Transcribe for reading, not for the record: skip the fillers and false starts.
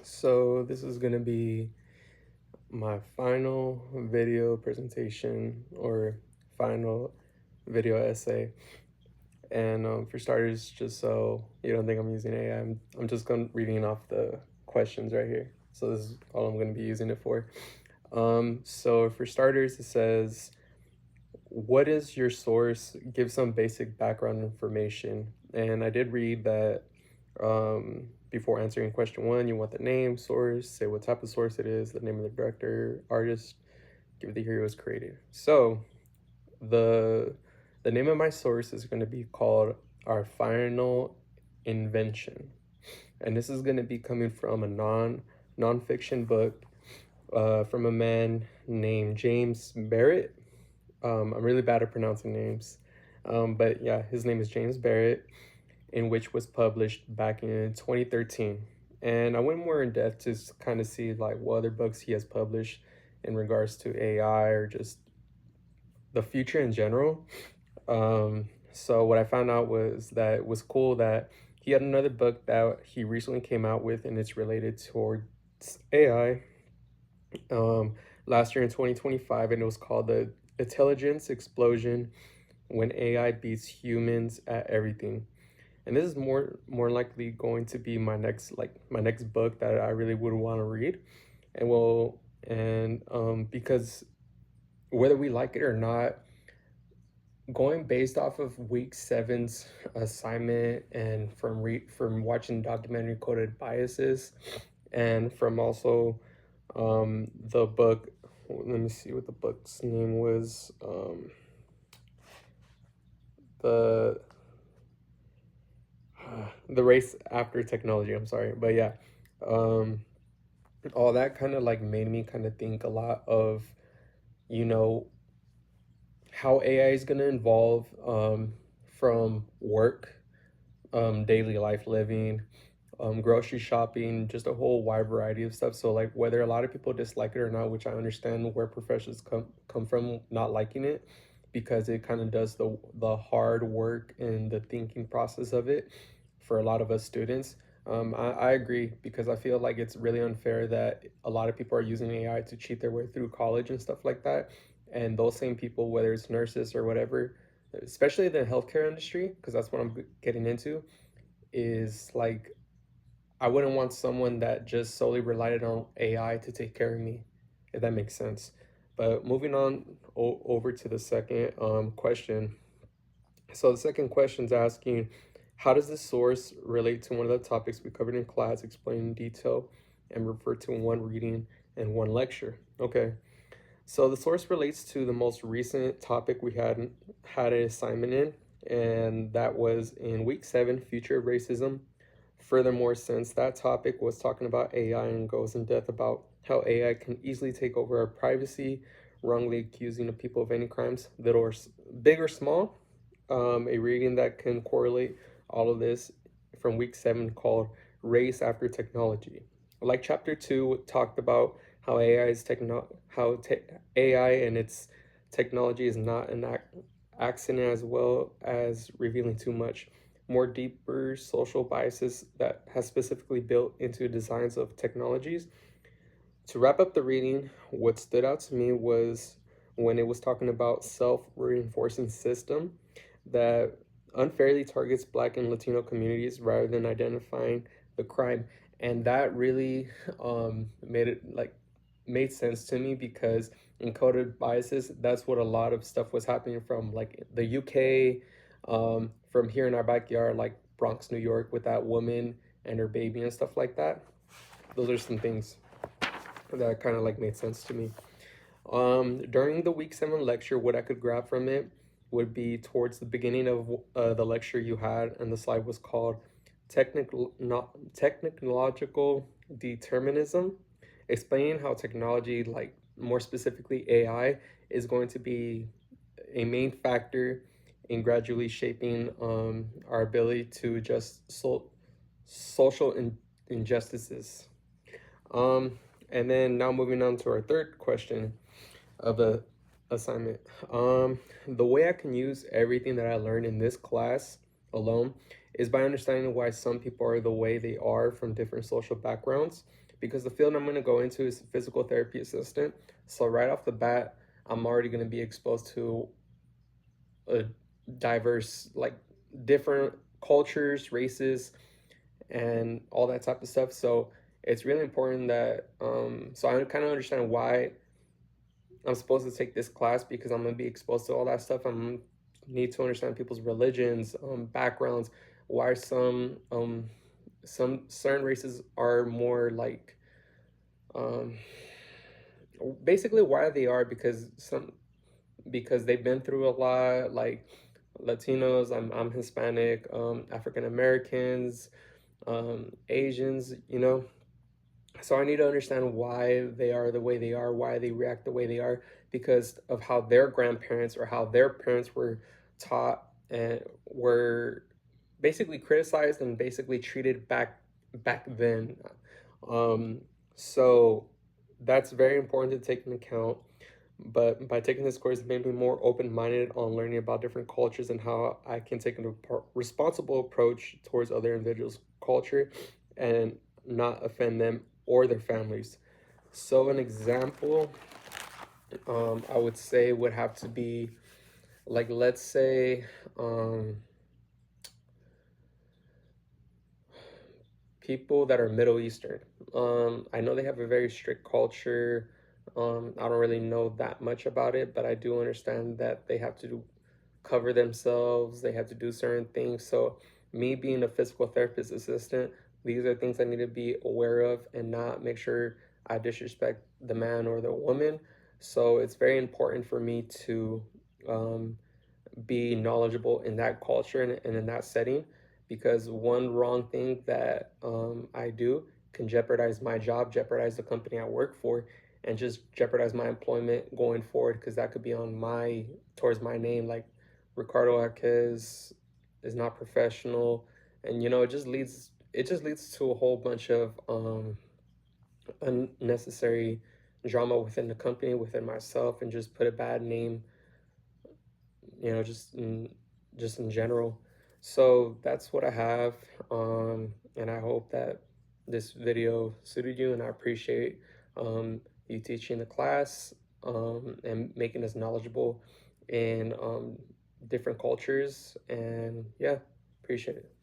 So this is gonna be my final video presentation or final video essay. And for starters, just so you don't think I'm using AI, I'm just going reading off the questions right here. So this is all I'm gonna be using it for. So for starters, it says, what is your source? Give some basic background information. And I did read that before answering question one, you want the name, source, say what type of source it is, the name of the director, artist, give the hero's created. So the the name of my source is going to be called Our Final Invention, and this is going to be coming from a nonfiction book from a man named James Barrett. I'm really bad at pronouncing names, but yeah, his name is James Barrett, in which was published back in 2013. And I went more in depth to kind of see like what other books he has published in regards to AI or just the future in general. So what I found out was that it was cool that he had another book that he recently came out with, and it's related towards AI. Um, Last year in 2025, and it was called the Intelligence Explosion: When AI Beats Humans at Everything. And this is more likely going to be my next book that I really would want to read. And because whether we like it or not, going based off of week seven's assignment and from watching documentary Coded Biases, and from also the book, let me see what the book's name was, the the race after technology, I'm sorry, but yeah, um all that kind of like made me kind of think a lot of, you know, how AI is going to evolve, from work, daily life living, grocery shopping, just a whole wide variety of stuff. So like whether a lot of people dislike it or not, which I understand where professionals come from not liking it, because it kind of does the hard work and the thinking process of it for a lot of us students. I agree, because I feel like it's really unfair that a lot of people are using AI to cheat their way through college and stuff like that. And those same people, whether it's nurses or whatever, especially the healthcare industry, because that's what I'm getting into, is like I wouldn't want someone that just solely relied on AI to take care of me, if that makes sense. But moving on over to the second question. So the second question is asking, how does this source relate to one of the topics we covered in class, explain in detail, and refer to in one reading and one lecture? Okay, so the source relates to the most recent topic we had an assignment in, and that was in week seven, future of racism. Furthermore, since that topic was talking about AI and goes in depth about how AI can easily take over our privacy, wrongly accusing of people of any crimes, little or big or small, a reading that can correlate all of this from week seven called Race After Technology. Like chapter two talked about how AI and its technology is not an accident, as well as revealing too much more deeper social biases that has specifically built into designs of technologies. To wrap up the reading, what stood out to me was when it was talking about self-reinforcing system that unfairly targets Black and Latino communities rather than identifying the crime. And that really made sense to me, because in Coded Biases, that's what a lot of stuff was happening from like the UK, from here in our backyard, like Bronx, New York, with that woman and her baby and stuff like that. Those are some things that kind of like made sense to me. During the week seven lecture, what I could grab from it would be towards the beginning of the lecture you had, and the slide was called Technological Determinism, explaining how technology, like more specifically AI, is going to be a main factor in gradually shaping our ability to adjust social injustices. Um, and then now moving on to our third question of the assignment. The way I can use everything that I learned in this class alone is by understanding why some people are the way they are from different social backgrounds. because the field I'm going to go into is physical therapy assistant. So right off the bat, I'm already going to be exposed to a diverse, like different cultures, races, and all that type of stuff. So it's really important that so I kind of understand why I'm supposed to take this class, because I'm going to be exposed to all that stuff. I'm need to understand people's religions, backgrounds, why some certain races are more like um basically why they are, because they've been through a lot, like Latinos, I'm Hispanic, African Americans, Asians, you know. So I need to understand why they are the way they are, why they react the way they are, because of how their grandparents or how their parents were taught and were basically criticized and basically treated back then. Um, so that's very important to take into account. But by taking this course, it made me more open-minded on learning about different cultures and how I can take a responsible approach towards other individuals' culture and not offend them or their families. So an example, I would say would have to be like, let's say, people that are Middle Eastern. I know they have a very strict culture. I don't really know that much about it, but I do understand that they have to cover themselves, they have to do certain things. So, me being a physical therapist assistant, these are things I need to be aware of and not make sure I disrespect the man or the woman. So, it's very important for me to um, be knowledgeable in that culture and in that setting, because one wrong thing that I do can jeopardize my job, jeopardize the company I work for, and just jeopardize my employment going forward, because that could be on my towards my name, like Ricardo Arquez is not professional, and you know it just leads to a whole bunch of unnecessary drama within the company, within myself, and just put a bad name, you know, just in general. So that's what I have, and I hope that this video suited you, and I appreciate you teaching the class and making us knowledgeable in different cultures. And yeah, appreciate it.